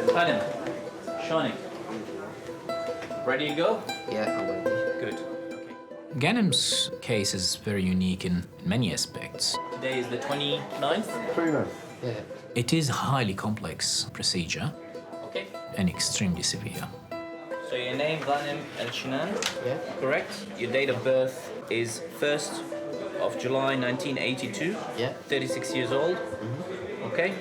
Ghanim, Shnen. Ready to go? Yeah, I'm ready. Good. Okay. Ghanim's case is very unique in many aspects. Today is the 29th. 29. Yeah. It is a highly complex procedure Okay. and extremely severe. So your name, Ghanim Al Shnen, Yeah. correct? Your date of birth is 1st of July 1982. Yeah. 36 years old. Okay.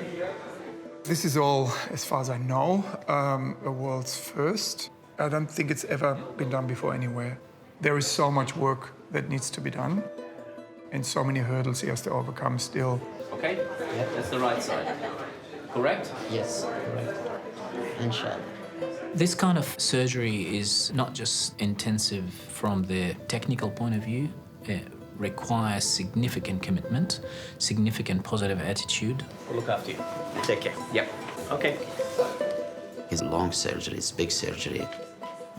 This is all, as far as I know, a world's first. I don't think it's ever been done before anywhere. There is so much work that needs to be done and so many hurdles he has to overcome still. Okay. Yeah. That's the right side. Correct? Yes. Correct. Inshallah. This kind of surgery is not just intensive from the technical point of view. It requires significant commitment, significant positive attitude. We'll look after you. Take care. Yep. Okay. It's long surgery, it's big surgery.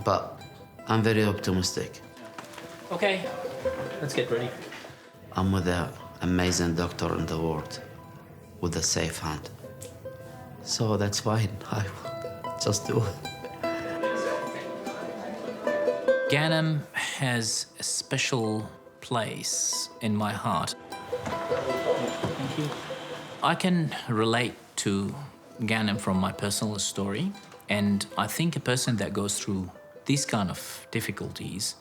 But I'm very optimistic. Okay. Let's get ready. I'm with an amazing doctor in the world with a safe hand. So that's fine. I just do it. Ghanim has a special place in my heart. Thank you. I can relate to Ghanim from my personal story, and I think a person that goes through these kind of difficulties,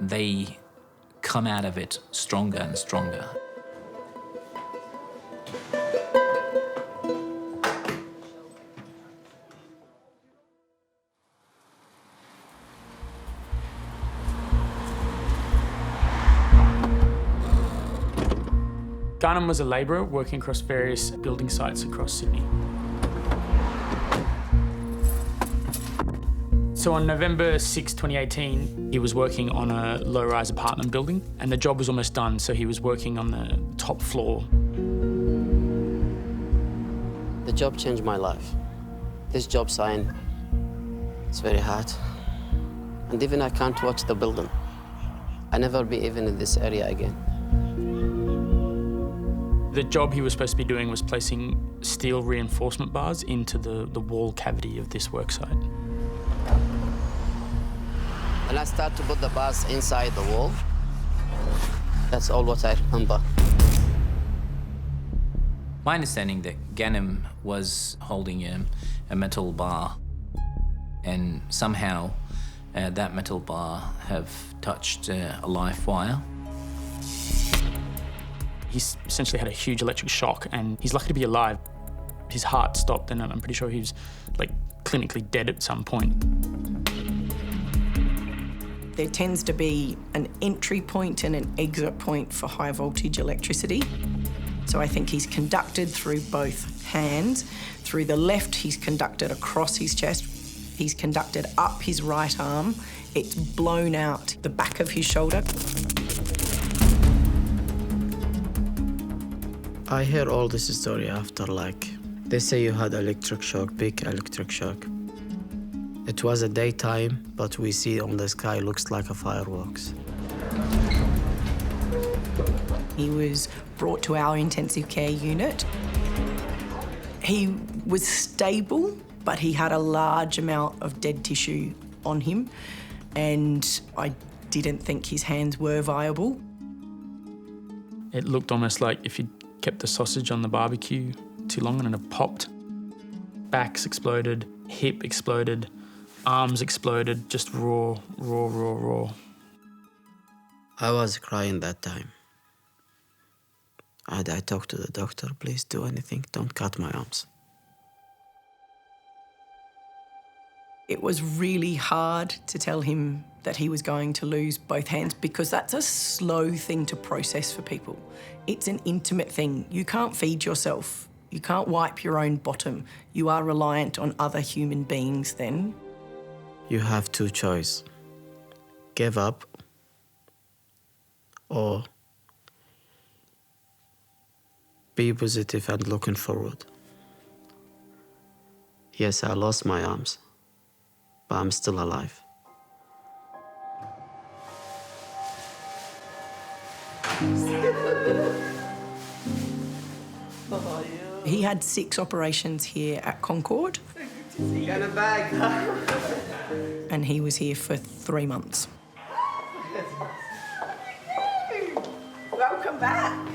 they come out of it stronger and stronger. Ghanim was a labourer working across various building sites across Sydney. So on November 6, 2018, he was working on a low-rise apartment building and the job was almost done, so he was working on the top floor. The job changed my life. This job sign, it's very hard. And even I can't watch the building. I never be even in this area again. The job he was supposed to be doing was placing steel reinforcement bars into the wall cavity of this worksite. And I start to put the bars inside the wall. That's all what I remember. My understanding that Ghanim was holding a metal bar, and somehow that metal bar have touched a live wire. He's essentially had a huge electric shock and he's lucky to be alive. His heart stopped and I'm pretty sure he was like clinically dead at some point. There tends to be an entry point and an exit point for high voltage electricity. So I think he's conducted through both hands. Through the left, he's conducted across his chest. He's conducted up his right arm. It's blown out the back of his shoulder. I hear all this story after, they say you had electric shock, big electric shock. It was a daytime, but we see on the sky looks like a fireworks. He was brought to our intensive care unit. He was stable, but he had a large amount of dead tissue on him, and I didn't think his hands were viable. It looked almost like if you'd kept the sausage on the barbecue too long and it popped. Backs exploded, hip exploded, arms exploded, just raw. I was crying that time. I talked to the doctor, please do anything, don't cut my arms. It was really hard to tell him that he was going to lose both hands because that's a slow thing to process for people. It's an intimate thing. You can't feed yourself. You can't wipe your own bottom. You are reliant on other human beings then. You have two choices. Give up or be positive and looking forward. Yes, I lost my arms, but I'm still alive. He had 6 operations here at Concord. Got a bag. And he was here for 3 months. Welcome back.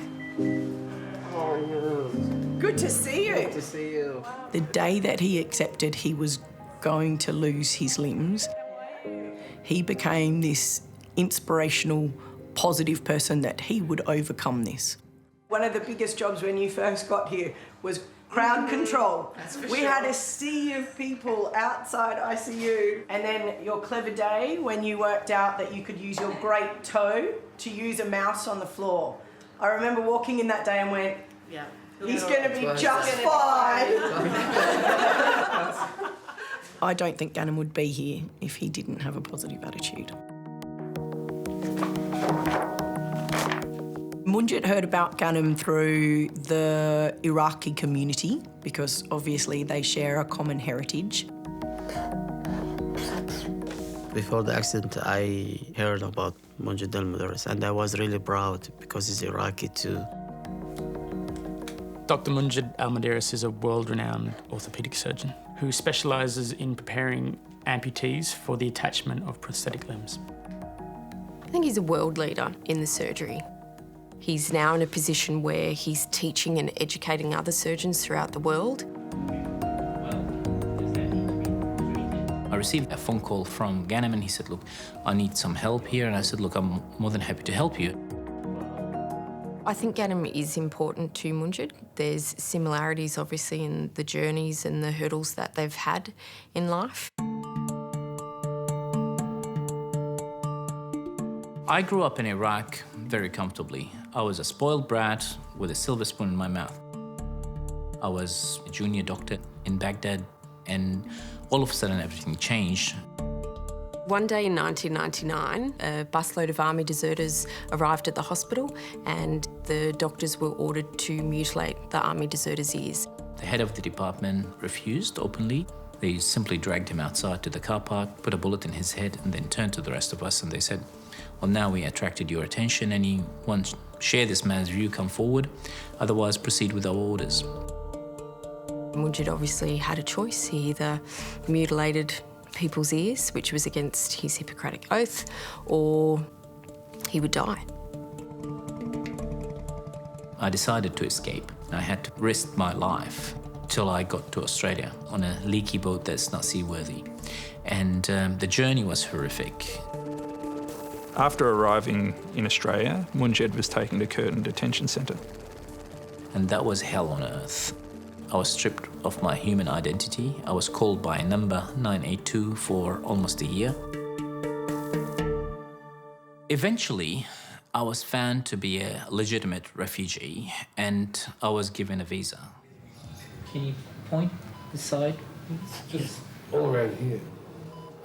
Oh, no. Good to see you. Good to see you. The day that he accepted he was going to lose his limbs, he became this inspirational, positive person that he would overcome this. One of the biggest jobs when you first got here was crowd control. We had a sea of people outside ICU, and then your clever day when you worked out that you could use your great toe to use a mouse on the floor. I remember walking in that day and went, Yeah. he's going to be just fine. I don't think Ghanim would be here if he didn't have a positive attitude. Munjed heard about Ghanim through the Iraqi community because obviously they share a common heritage. Before the accident, I heard about Munjed al Muderis, and I was really proud because he's Iraqi too. Dr Munjed al Muderis is a world-renowned orthapaedic surgeon who specialises in preparing amputees for the attachment of prosthetic limbs. I think he's a world leader in the surgery. He's now in a position where he's teaching and educating other surgeons throughout the world. I received a phone call from Ghanim and he said, look, I need some help here. And I said, look, I'm more than happy to help you. I think Ghanim is important to Munjed. There's similarities, obviously, in the journeys and the hurdles that they've had in life. I grew up in Iraq very comfortably. I was a spoiled brat with a silver spoon in my mouth. I was a junior doctor in Baghdad, and all of a sudden everything changed. One day in 1999, a busload of army deserters arrived at the hospital and the doctors were ordered to mutilate the army deserters' ears. The head of the department refused openly. They simply dragged him outside to the car park, put a bullet in his head, and then turned to the rest of us and they said, well, now we attracted your attention. Anyone share this man's view, come forward. Otherwise, proceed with our orders. Munjed obviously had a choice. He either mutilated people's ears, which was against his Hippocratic oath, or he would die. I decided to escape. I had to risk my life till I got to Australia on a leaky boat that's not seaworthy. And the journey was horrific. After arriving in Australia, Munjed was taken to Curtin Detention Centre. And that was hell on earth. I was stripped of my human identity. I was called by number 982 for almost a year. Eventually, I was found to be a legitimate refugee and I was given a visa. Can you point the side? Just all around here.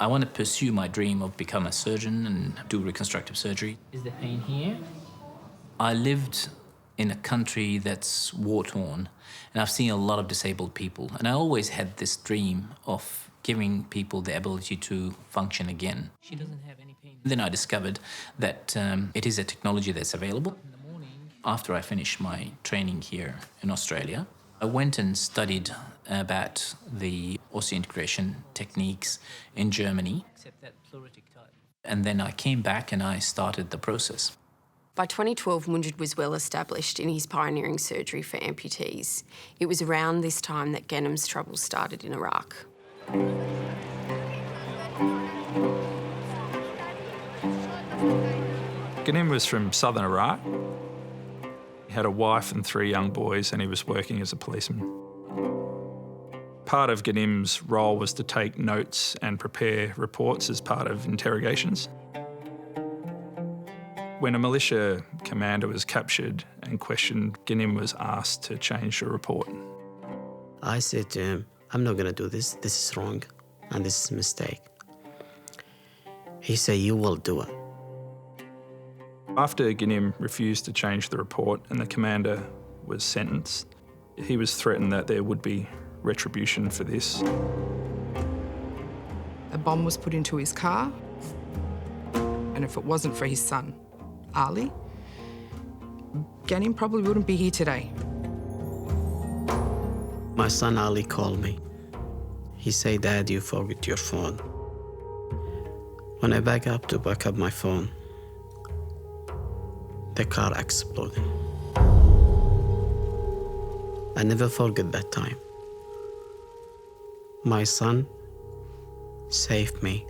I want to pursue my dream of become a surgeon and do reconstructive surgery. Is the pain here? I lived in a country that's war-torn, and I've seen a lot of disabled people, and I always had this dream of giving people the ability to function again. She doesn't have any pain. Then I discovered that it is a technology that's available. In the morning, after I finished my training here in Australia, I went and studied about the osseointegration techniques in Germany. Except that pluritic type. And then I came back and I started the process. By 2012, Munjed was well established in his pioneering surgery for amputees. It was around this time that Ghanim's troubles started in Iraq. Ghanim was from southern Iraq. He had a wife and 3 young boys and he was working as a policeman. Part of Ghanim's role was to take notes and prepare reports as part of interrogations. When a militia commander was captured and questioned, Ghanim was asked to change the report. I said to him, I'm not going to do this. This is wrong, and this is a mistake. He said, you will do it. After Ghanim refused to change the report and the commander was sentenced, he was threatened that there would be retribution for this. A bomb was put into his car, and if it wasn't for his son, Ali, Ghanim probably wouldn't be here today. My son Ali called me. He said, "Dad, you forget your phone." When I back up my phone, the car exploded. I never forget that time. My son saved me.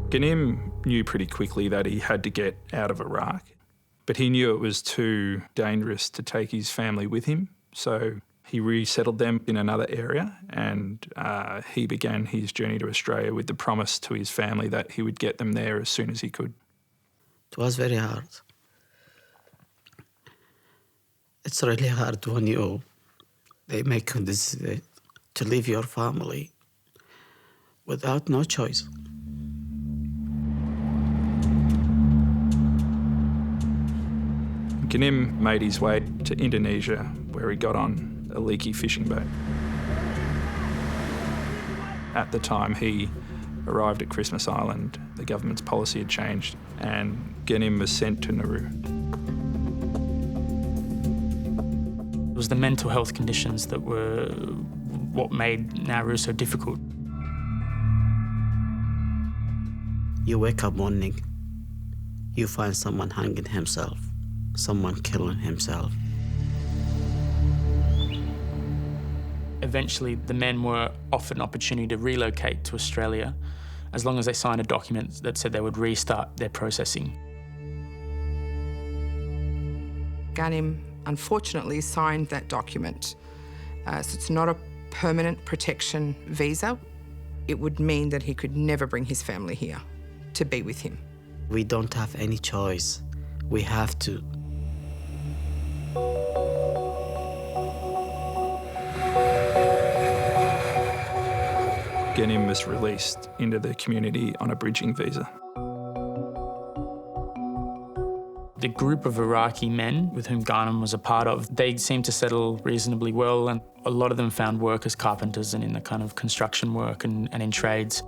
Ghanim knew pretty quickly that he had to get out of Iraq, but he knew it was too dangerous to take his family with him, so he resettled them in another area, and he began his journey to Australia with the promise to his family that he would get them there as soon as he could. It was very hard. It's really hard when they make a decision to leave your family without no choice. Ghanim made his way to Indonesia, where he got on a leaky fishing boat. At the time he arrived at Christmas Island, the government's policy had changed, and Ghanim was sent to Nauru. It was the mental health conditions that were what made Nauru so difficult. You wake up morning, you find someone hanging himself, someone killing himself. Eventually, the men were offered an opportunity to relocate to Australia as long as they signed a document that said they would restart their processing. Ghanim unfortunately signed that document. So it's not a permanent protection visa. It would mean that he could never bring his family here to be with him. We don't have any choice. We have to. Ghanim was released into the community on a bridging visa. The group of Iraqi men with whom Ghanim was a part of, they seemed to settle reasonably well, and a lot of them found work as carpenters and in the kind of construction work and in trades.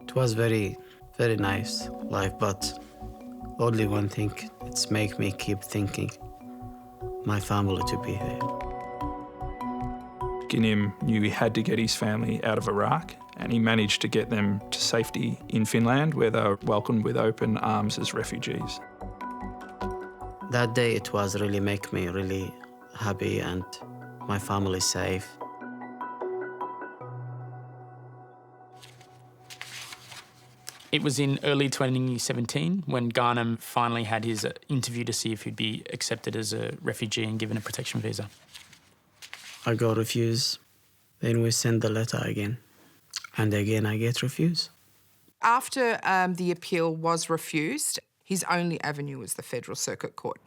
It was very, very nice life, but only one thing, it's make me keep thinking my family to be here. Ghanim knew he had to get his family out of Iraq, and he managed to get them to safety in Finland, where they were welcomed with open arms as refugees. That day, it was really make me really happy and my family safe. It was in early 2017 when Ghanim finally had his interview to see if he'd be accepted as a refugee and given a protection visa. I got refused. Then we send the letter again. And again, I get refused. After the appeal was refused, his only avenue was the Federal Circuit Court.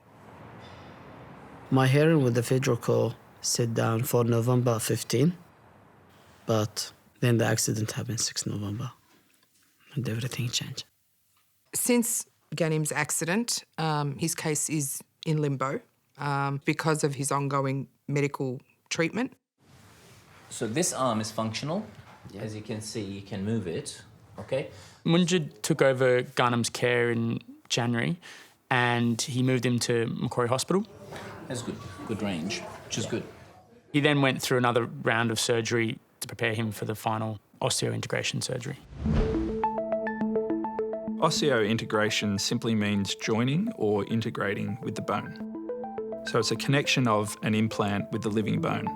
My hearing with the Federal Court set down for November 15, but then the accident happened 6 November, and everything changed. Since Ghanim's accident, his case is in limbo because of his ongoing medical treatment. So this arm is functional. As you can see, you can move it, okay? Munjed took over Ghanim's care in January and he moved him to Macquarie Hospital. That's good range, which is good. He then went through another round of surgery to prepare him for the final osseointegration surgery. Osseointegration simply means joining or integrating with the bone. So it's a connection of an implant with the living bone.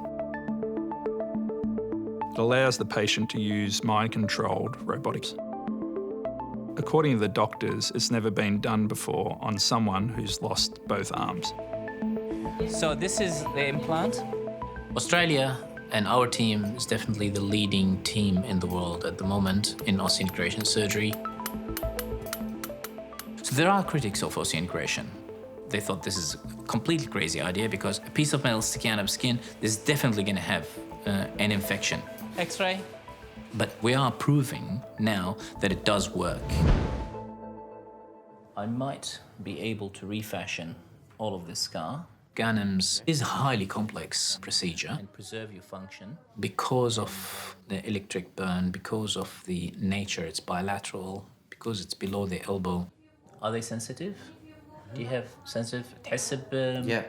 It allows the patient to use mind-controlled robotics. According to the doctors, it's never been done before on someone who's lost both arms. So this is the implant. Australia and our team is definitely the leading team in the world at the moment in osseointegration surgery. So there are critics of osseointegration. They thought this is a completely crazy idea because a piece of metal sticking out of skin is definitely going to have an infection. X-ray. But we are proving now that it does work. I might be able to refashion all of this scar. Ghanim's is a highly complex procedure. And preserve your function. Because of the electric burn, because of the nature, it's bilateral, because it's below the elbow. Are they sensitive? Do you have sensitive? تحس Yeah.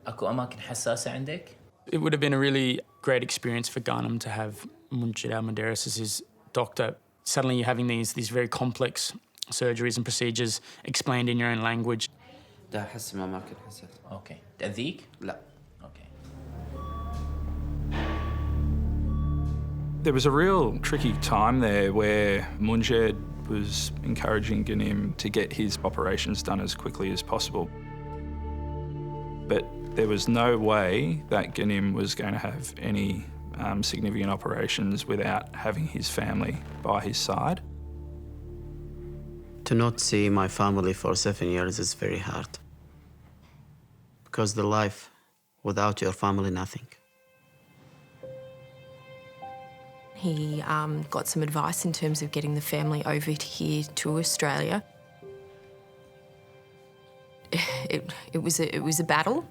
أكو أماكن حساسة عندك؟ It would have been a really great experience for Ghanim to have Munjed al Muderis as his doctor. Suddenly you're having these very complex surgeries and procedures explained in your own language. ده أحس ما كان حسيت. Okay. تأذيك؟ لا. Okay. There was a real tricky time there where Munjed was encouraging Ghanim to get his operations done as quickly as possible. But there was no way that Ghanim was going to have any significant operations without having his family by his side. To not see my family for 7 years is very hard. Because the life without your family, nothing. He got some advice in terms of getting the family over here to Australia. It was a battle.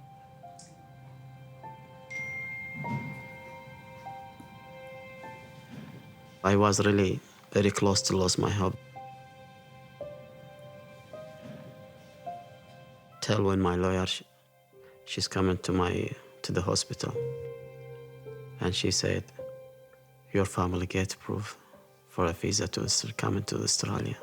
I was really very close to lose my hope. Till when my lawyer, she's coming to the hospital, and she said, your family get proof for a visa to coming to Australia.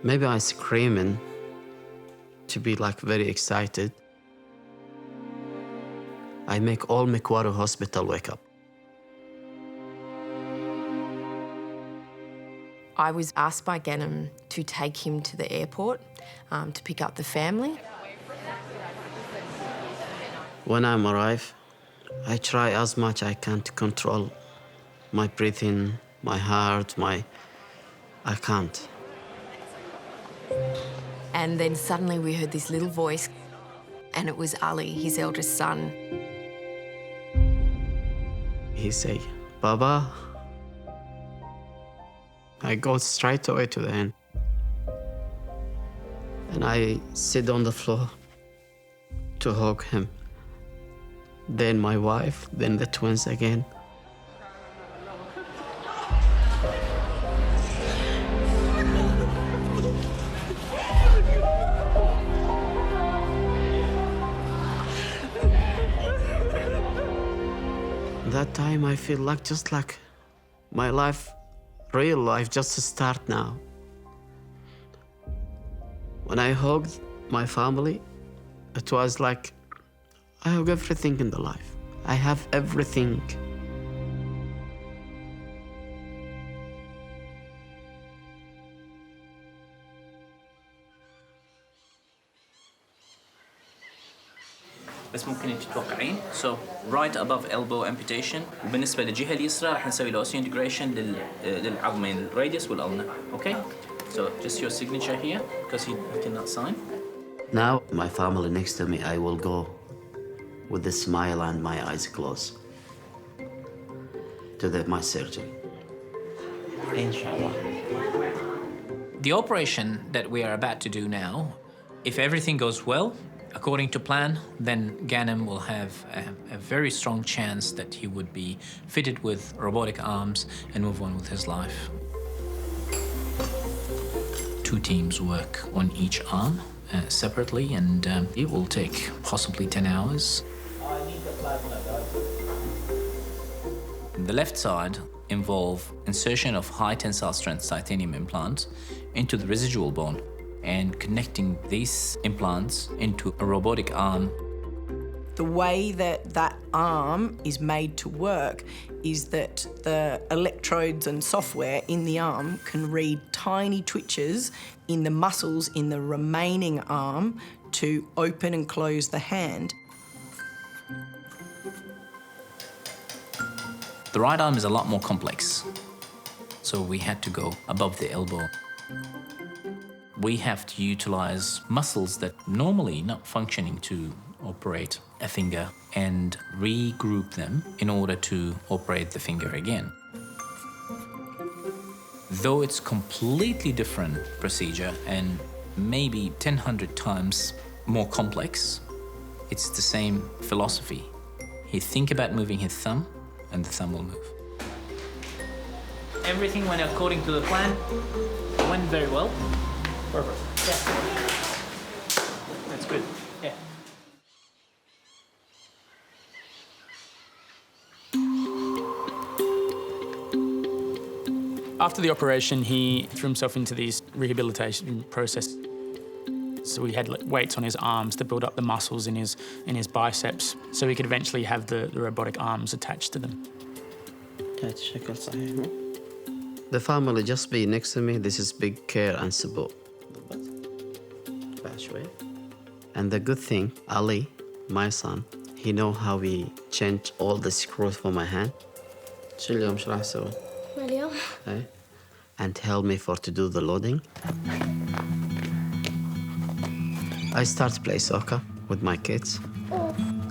Maybe I screaming to be like very excited. I make all Macquarie Hospital wake up. I was asked by Ghanim to take him to the airport to pick up the family. When I arrive, I try as much I can to control my breathing, my heart, I can't. And then suddenly we heard this little voice, and it was Ali, his eldest son. He say, Baba. I go straight away to the end. And I sit on the floor to hug him. Then my wife, then the twins again. That time I feel like just like my life, real life, just to start now. When I hugged my family, it was like I have everything in the life. I have everything. بس ممكن انت تتوقعين so right above elbow amputation وبالنسبة للجهة اليسرى راح نسوي له osseointegration للعظمين الراديوس والulnar. Okay? So just your signature here because he cannot sign. Now my family next to me, I will go with a smile and my eyes closed to my surgery. Inshallah. The operation that we are about to do now, if everything goes well, according to plan, then Ghanim will have a very strong chance that he would be fitted with robotic arms and move on with his life. 2 teams work on each arm separately, and it will take possibly 10 hours. The left side involve insertion of high tensile strength titanium implants into the residual bone and connecting these implants into a robotic arm. The way that arm is made to work is that the electrodes and software in the arm can read tiny twitches in the muscles in the remaining arm to open and close the hand. The right arm is a lot more complex, so we had to go above the elbow. We have to utilize muscles that normally not functioning to operate a finger and regroup them in order to operate the finger again. Though it's completely different procedure and maybe 100 times more complex, it's the same philosophy. He think about moving his thumb and the thumb will move. Everything went according to the plan. It went very well. Perfect. Yeah. It's good. Yeah. After the operation, he threw himself into this rehabilitation process. So we had weights on his arms to build up the muscles in his biceps, so he could eventually have the robotic arms attached to them. The family just be next to me. This is big care and support. And the good thing, Ali, my son, he know how we change all the screws for my hand. And help me to do the loading. I start to play soccer with my kids,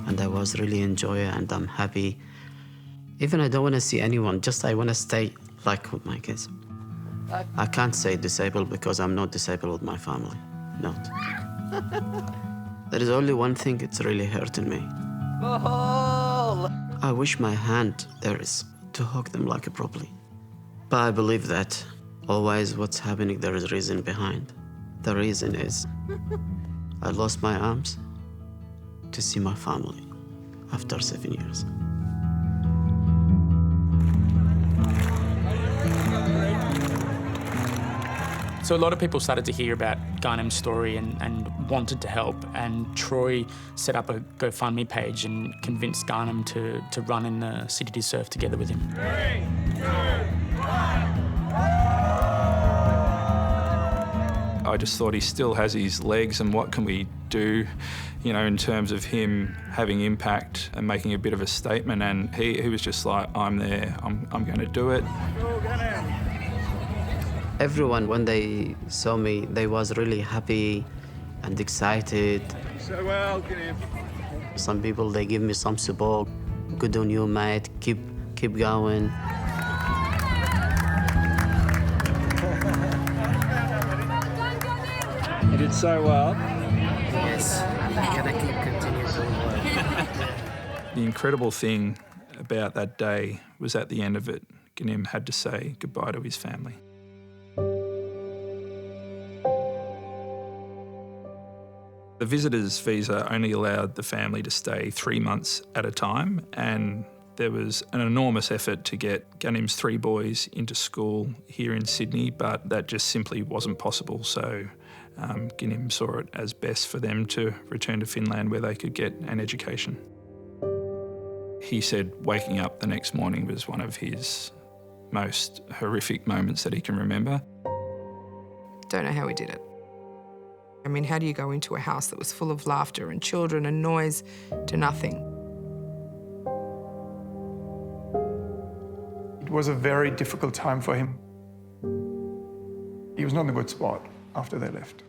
and I was really enjoying it, and I'm happy. Even I don't want to see anyone, just I want to stay like with my kids. I can't say disabled because I'm not disabled with my family, not. There is only one thing it's really hurting me. I wish my hand there is to hug them like properly. But I believe that always what's happening, there is a reason behind. The reason is I lost my arms to see my family after 7 years. So a lot of people started to hear about Ghanim's story and wanted to help, and Troy set up a GoFundMe page and convinced Ghanim to run in the City to Surf together with him. 3, 2, 1. I just thought he still has his legs, and what can we do, you know, in terms of him having impact and making a bit of a statement. And he was just like, I'm there, I'm going to do it. Everyone, when they saw me, they was really happy and excited. So well, Ghanim. Some people, they give me some support. Good on you, mate. Keep going. You did so well. Yes, I'm gonna keep continuing to work. The incredible thing about that day was at the end of it, Ghanim had to say goodbye to his family. The visitor's visa only allowed the family to stay 3 months at a time, and there was an enormous effort to get Ghanim's 3 boys into school here in Sydney, but that just simply wasn't possible. So Ghanim saw it as best for them to return to Finland where they could get an education. He said waking up the next morning was one of his most horrific moments that he can remember. Don't know how he did it. I mean, how do you go into a house that was full of laughter and children and noise to nothing? It was a very difficult time for him. He was not in a good spot after they left.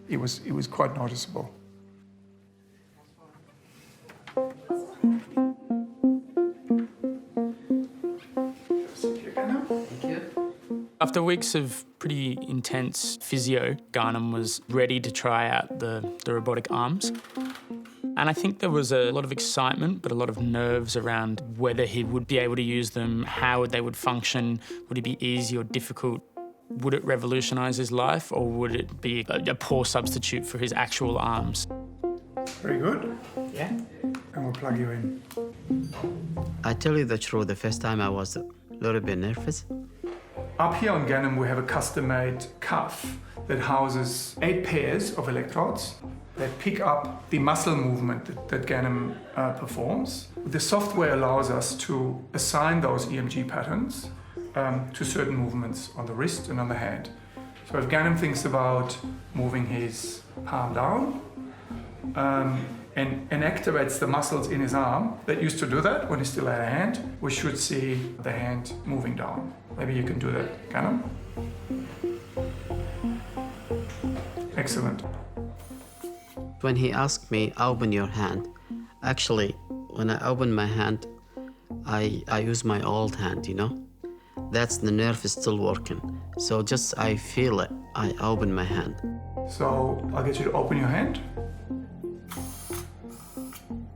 It was quite noticeable. After weeks of pretty intense physio, Ghanim was ready to try out the robotic arms. And I think there was a lot of excitement, but a lot of nerves around whether he would be able to use them, how they would function, would it be easy or difficult? Would it revolutionise his life, or would it be a poor substitute for his actual arms? Very good. Yeah. And we'll plug you in. I tell you the truth, the first time I was a little bit nervous. Up here on Ghanim, we have a custom-made cuff that houses 8 pairs of electrodes that pick up the muscle movement that Ghanim performs. The software allows us to assign those EMG patterns to certain movements on the wrist and on the hand. So if Ghanim thinks about moving his palm down and activates the muscles in his arm that used to do that when he still had a hand, we should see the hand moving down. Maybe you can do that, Ghanim. Excellent. When he asked me, open your hand, actually, when I open my hand, I use my old hand, you know? That's the nerve is still working. So just I feel it, I open my hand. So I'll get you to open your hand.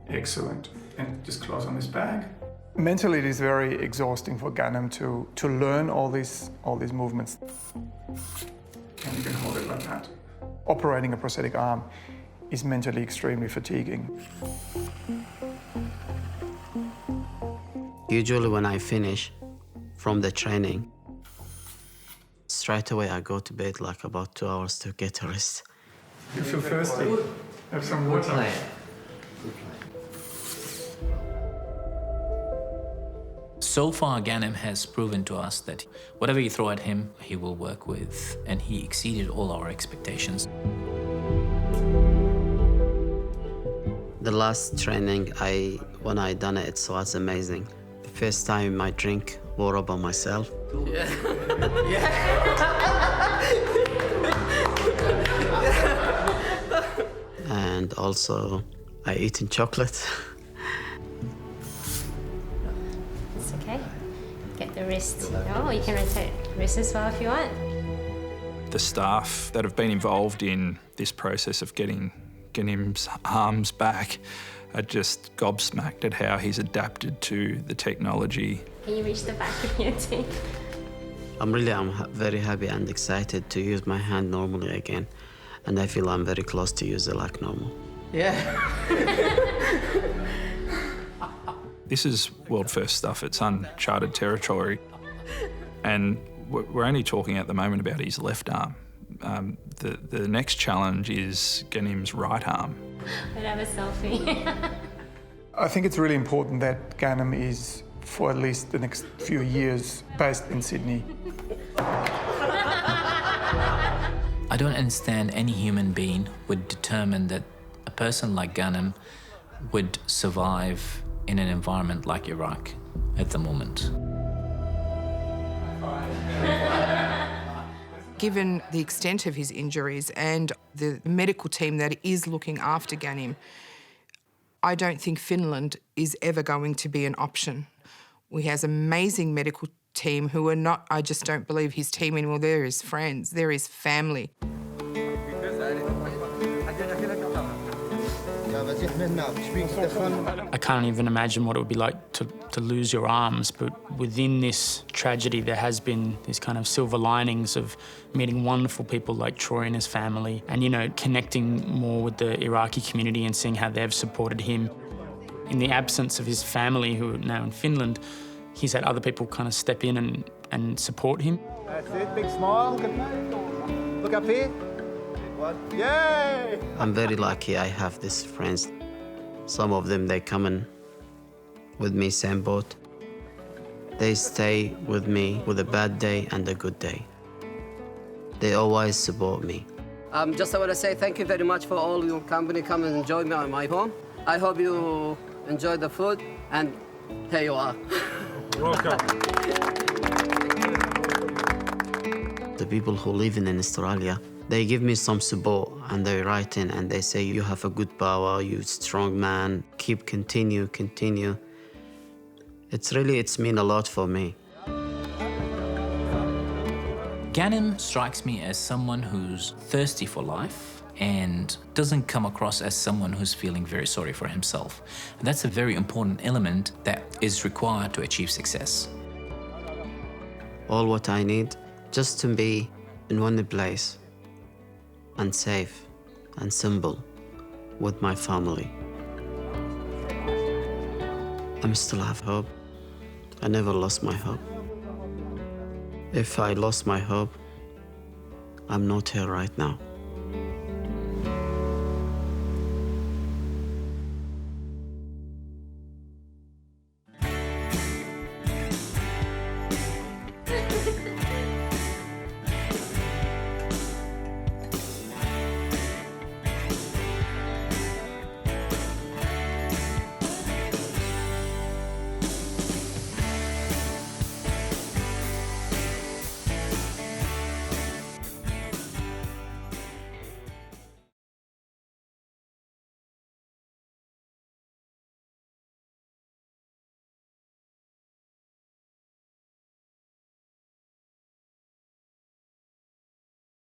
Excellent. And just close on this bag. Mentally, it is very exhausting for Ghanim to learn all these movements. And you can hold it like that. Operating a prosthetic arm is mentally extremely fatiguing. Usually when I finish from the training, straight away I go to bed like about 2 hours to get a rest. You feel thirsty? Have some water. So far, Ghanim has proven to us that whatever you throw at him, he will work with, and he exceeded all our expectations. The last training, when I done it, it was amazing. The first time I drink water by myself. And also, I eaten chocolate. It's okay. Get the wrist. Oh, you can rotate wrist as well if you want. The staff that have been involved in this process of getting Ghanim's arms back are just gobsmacked at how he's adapted to the technology. Can you reach the back of your teeth? I'm very happy and excited to use my hand normally again. And I feel I'm very close to use it like normal. Yeah. This is world first stuff. It's uncharted territory. And we're only talking at the moment about his left arm. The next challenge is Ghanim's right arm. We'll have a selfie. I think it's really important that Ghanim is, for at least the next few years, based in Sydney. I don't understand any human being would determine that a person like Ghanim would survive in an environment like Iraq at the moment. Given the extent of his injuries and the medical team that is looking after Ghanim, I don't think Finland is ever going to be an option. He has amazing medical team who are not, I just don't believe his team anymore. They're his friends, they're his family. I can't even imagine what it would be like to lose your arms, but within this tragedy there has been this kind of silver linings of meeting wonderful people like Troy and his family and, you know, connecting more with the Iraqi community and seeing how they've supported him. In the absence of his family, who are now in Finland, he's had other people kind of step in and support him. That's it, big smile. Look up here. Yay! I'm very lucky I have these friends. Some of them, they come in with me, same boat. They stay with me with a bad day and a good day. They always support me. Just I want to say thank you very much for all your company. Come and enjoy me at my home. I hope you enjoy the food, and here you are. Welcome. The people who live in Australia, they give me some support and they write in and they say, you have a good power, you're a strong man, continue. It's mean a lot for me. Ghanim strikes me as someone who's thirsty for life and doesn't come across as someone who's feeling very sorry for himself. And that's a very important element that is required to achieve success. All what I need, just to be in one place and safe and simple with my family. I still have hope. I never lost my hope. If I lost my hope, I'm not here right now.